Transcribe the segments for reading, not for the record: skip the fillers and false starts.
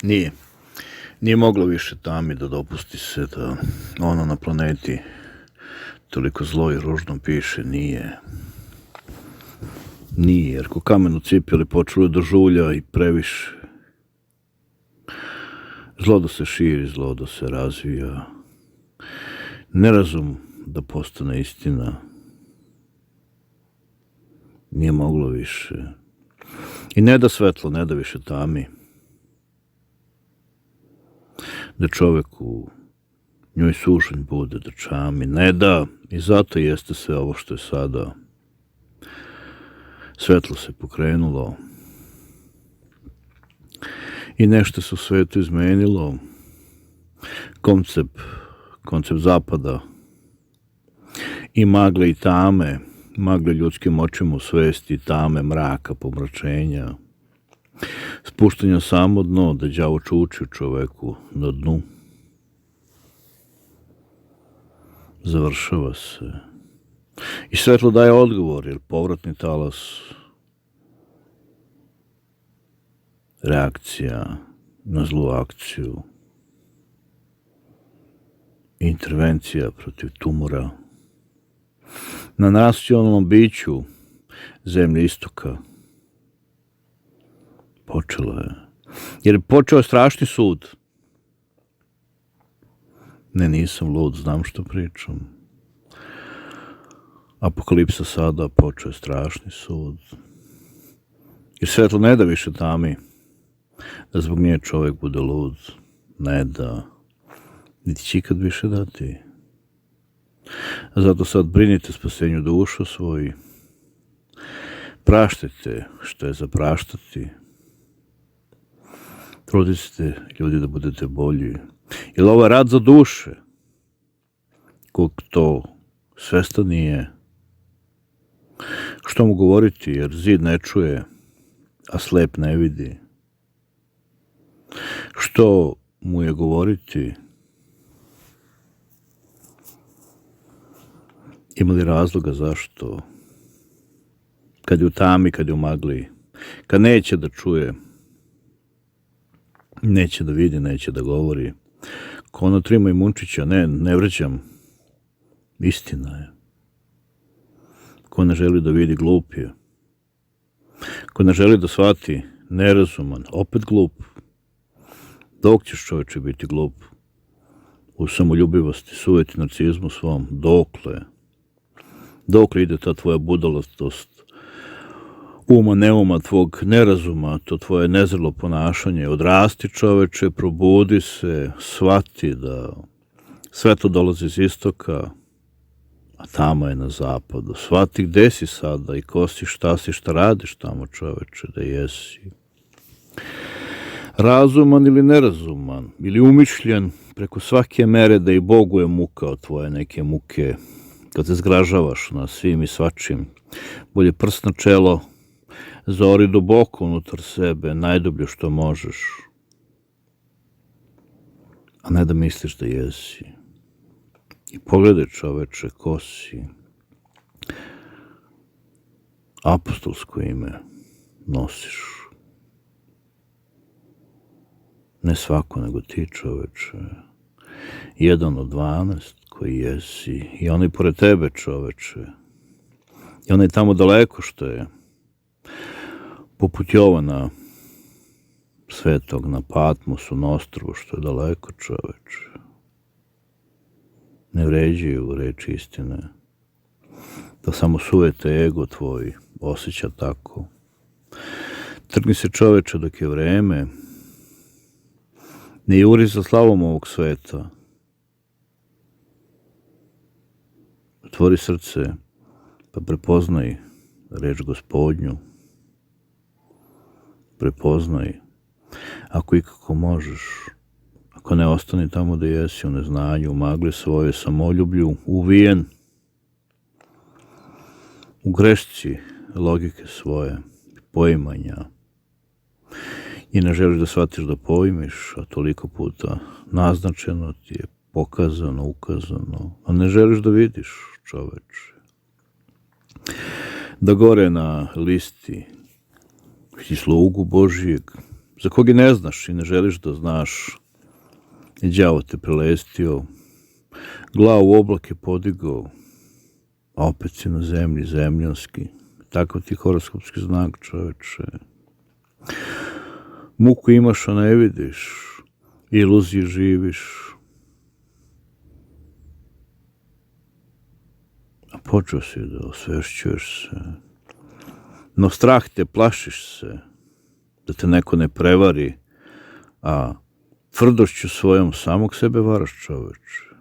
Nije moglo više tami da dopusti se da ono na planeti toliko zlo i ružno piše. Nije, jer ko kamen u cipeli počelo da žulja i previše. Zlo da se širi, zlo da se razvija. Nerazum da postane istina. Nije moglo više. I ne da svetlo, ne da više tami. Da čovek u njoj sužanj bude, da čami. Ne da, i zato jeste sve ovo što je sada. Svetlo se pokrenulo. I nešto se u svetu izmenilo. Koncept zapada i magle i tame, magle ljudskim očima u svesti, tame, mraka, pomračenja, spuštanja samo dno, da đavo čuči u čoveku na dnu. Završava se. I svetlo daje odgovor, jer povratni talas, reakcija na zlu akciju, intervencija protiv tumora, na nacionalnom biću zemlje istoka počela je. Jer počeo je strašni sud. Ne, nisam lud, znam što pričam. Apokalipsa sada, počeo je strašni sud. Jer svetlo ne da više tami, da zbog nje čovjek bude lud. Ne da, niti će ikad više dati. Zato sad brinite spasenju duša svoji. Praštajte što je za praštati. Trudite se, ljudi, da budete bolji. Jer ovo je rad za duše. Kog to svestan nije. Što mu govoriti, jer zid ne čuje, a slep ne vidi. Što mu je govoriti? Ima li razloga zašto? Kad je u tami, kad je u magli, kad neće da čuje, neće da vidi, neće da govori. Ko ono Trima i Munčića, ne vređam, istina je. Ko ne želi da vidi, glup je. Ko ne želi da shvati, nerazuman, opet glup. Dok ćeš, čovječe, biti glup? U samoljubivosti, sujeti, narcizmu svom, dokle? Dokle ide ta tvoja budalostost, uma, neuma, tvog nerazuma, to tvoje nezrelo ponašanje? Odrasti, čoveče, probudi se, shvati da sve to dolazi iz istoka, a tamo je na zapadu. Shvati gde si sada i ko si, šta radiš tamo, čoveče, da jesi. Razuman ili nerazuman, ili umišljen preko svake mere da i Bogu je muka od tvoje neke muke, kad se zgražavaš na svim i svačim, bolje prst na čelo, zori duboko unutar sebe, najdublje što možeš, a ne da misliš da jesi. I pogledaj, čoveče, ko si. Apostolsko ime nosiš. Ne svako, nego ti, čoveče. Jedan od 12 koji jesi. I onaj pored tebe, čoveče. I onaj tamo daleko što je poput Jovana Svetog na Patmosu, na ostrvu što je daleko, čoveče. Ne vređaju reči istine. Da samo sujete ego tvoj osjeća tako. Trgni se, čoveče, dok je vreme. Ne juri za slavom ovog sveta. Otvori srce, pa prepoznaj reč Gospodnju. Prepoznaj, ako ikako možeš. Ako ne, ostani tamo da jesi, u neznanju, u magli svoje, samoljublju, uvijen u grešci logike svoje, poimanja. I ne želiš da shvatiš da pojmiš, a toliko puta naznačeno ti je, pokazano, ukazano, a ne želiš da vidiš, čoveče. Da gore na listi si slugu Božijeg, za kog i ne znaš i ne želiš da znaš, i đavo te prelestio, glavu u oblake podigao, a opet si na zemlji, zemljanski. Takav ti horoskopski znak, čoveče. Muku imaš, a ne vidiš. Iluzije živiš. A počeo si da osvešćuješ se. No strah te, plašiš se da te neko ne prevari, a tvrdošću svojom samog sebe varaš, čoveče.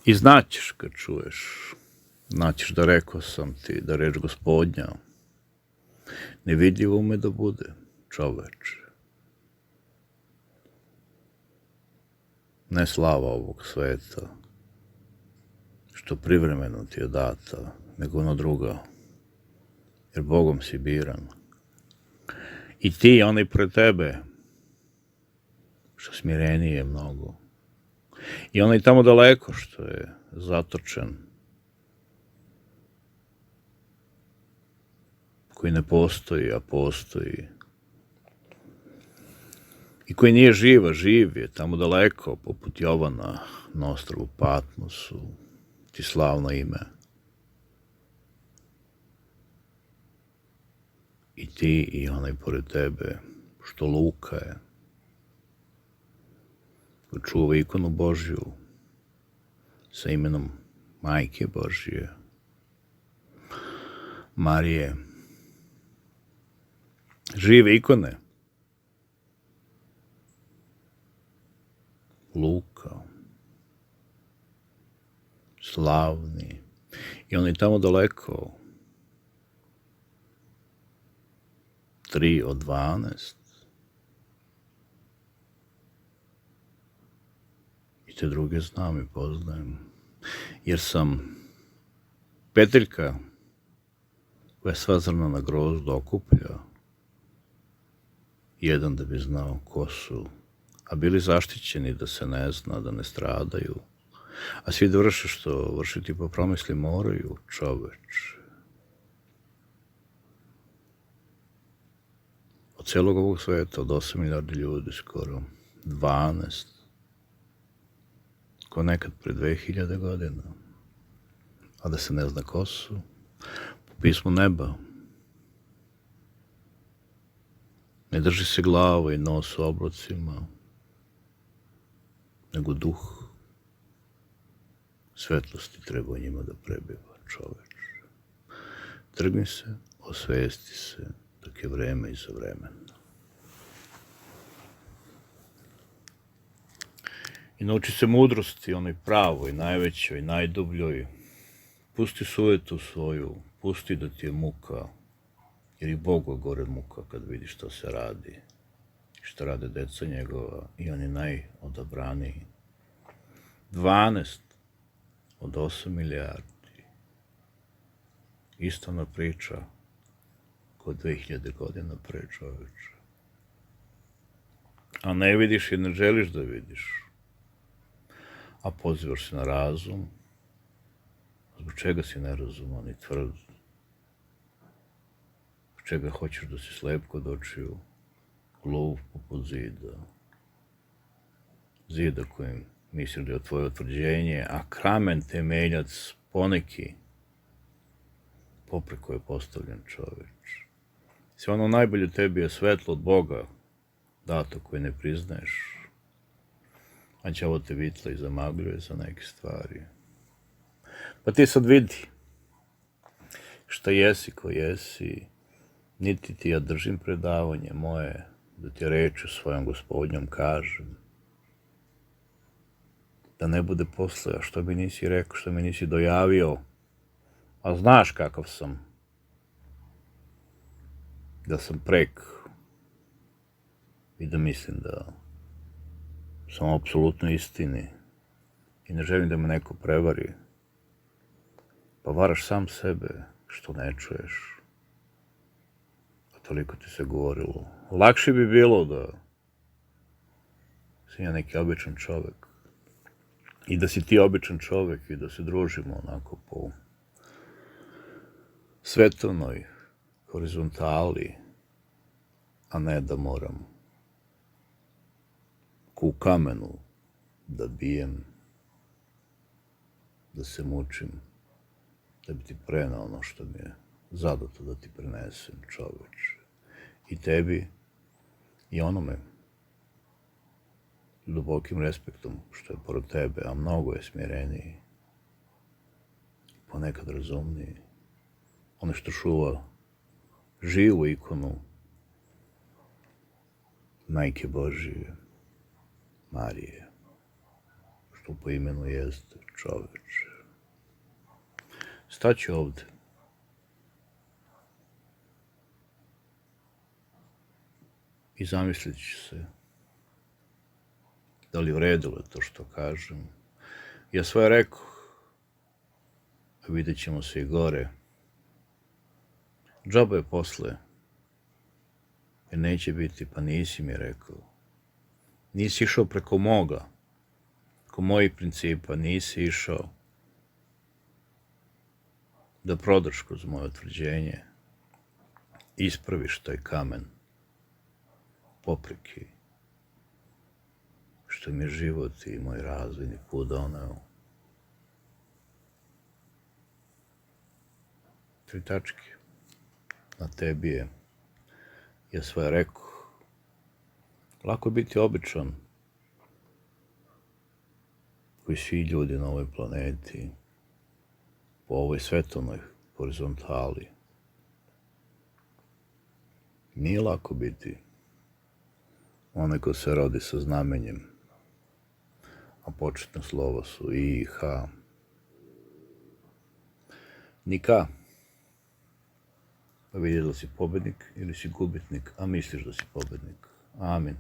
I znaćeš kad čuješ, znaćeš da rekao sam ti da reč Gospodnja nevidljivo ume da bude, čoveče. Ne slava ovog sveta, što privremeno ti je data, nego ona druga, jer Bogom si biran. I ti, onaj pre tebe, što smireniji je mnogo. I onaj tamo daleko što je zatočen, koji ne postoji, a postoji. I koji nije živ, a živ je tamo daleko, poput Jovana na ostrvu Patmosu, ti slavno ime. I ti i onaj pored tebe, što Luka je, ko čuva ikonu Božju sa imenom Majke Božje, Marije. Žive ikone. Luka. Slavni. I on je tamo daleko. 3 od 12. I te druge znam i poznajem. Jer sam peteljka koja sva zrna na grozdu okuplja. Jedan da bi znao ko su, a bili zaštićeni da se ne zna, da ne stradaju. A svi da vrše što vršiti po promisli moraju, čoveč. Od celog ovog sveta, od 8 milijardi ljudi, skoro 12, ko nekad pre 2000 godina, a da se ne zna ko su, po pismu neba. Ne drži se glava i nos u oblacima, nego duh svetlosti treba u njima da prebiva, čoveč. Trgni se, osvesti se, dok je vreme istovremeno. I nauči se mudrosti, onoj pravoj, najvećoj, najdubljoj. Pusti sujetu svoju, pusti da ti je muka, jer i Bogu gore muka kad vidi što se radi, što rade deca njegova i on je najodabraniji. 12 od 8 milijardi. Istovna priča kod 2000 godina pre, čoveče. A ne vidiš i ne želiš da vidiš. A pozivaš se na razum. Zbog čega si nerazuman i tvrd? Zbog čega hoćeš da si slep kod očiju, gluv poput zida? Zida kojim misli da je tvoje utvrđenje, a kamen temeljac poneki popreko je postavljen, čoveč. Sve ono najbolje u tebi je svetlo od Boga, dato koje ne priznaješ, a đavo te vitla i zamagljuje za neke stvari. Pa ti sad vidi šta jesi ko jesi, niti ti ja držim predavanje moje, da ti reči svojom Gospodnjom kažem, da ne bude posle, a što mi nisi rekao, što mi nisi dojavio, a znaš kakav sam, da sam prek i da mislim da sam apsolutno istini i ne želim da me neko prevari, pa varaš sam sebe što ne čuješ, a toliko ti se govorilo. Lakše bi bilo da sam ja neki običan čovek i da si ti običan čovek i da se družimo onako po svetovnoj horizontali a ne da moram ko u kamenu da bijem, da se mučim, da bi ti prenao ono što mi je zadato da ti prenesem, čoveče. I tebi i onome dubokim respektom što je pored tebe, a mnogo je smireniji, ponekad razumniji. Ono što čuva živu ikonu Majke Božije, Marije, što po imenu jeste čoveče. Staću ovde. I zamislit ću se da li uredilo to što kažem. Ja svoje rekoh, vidjet ćemo se i gore. Džaba je posle, jer neće biti, pa nisi mi rekao. Nisi išao preko moga, preko mojih principa, nisi išao da prodaš kroz moje utvrđenje, ispraviš taj kamen popreki, što mi je život i moj razvojni put doneo. 3 tačke. Na tebi je, ja svoje rekoh, lako je biti običan, koji svi ljudi na ovoj planeti, po ovoj svetovnoj horizontali. Nije lako biti onaj ko se rodi sa znamenjem, a početna slova su I i H. Ni K. Pa vidi da si pobednik ili si gubitnik, a misliš da si pobednik. Amin.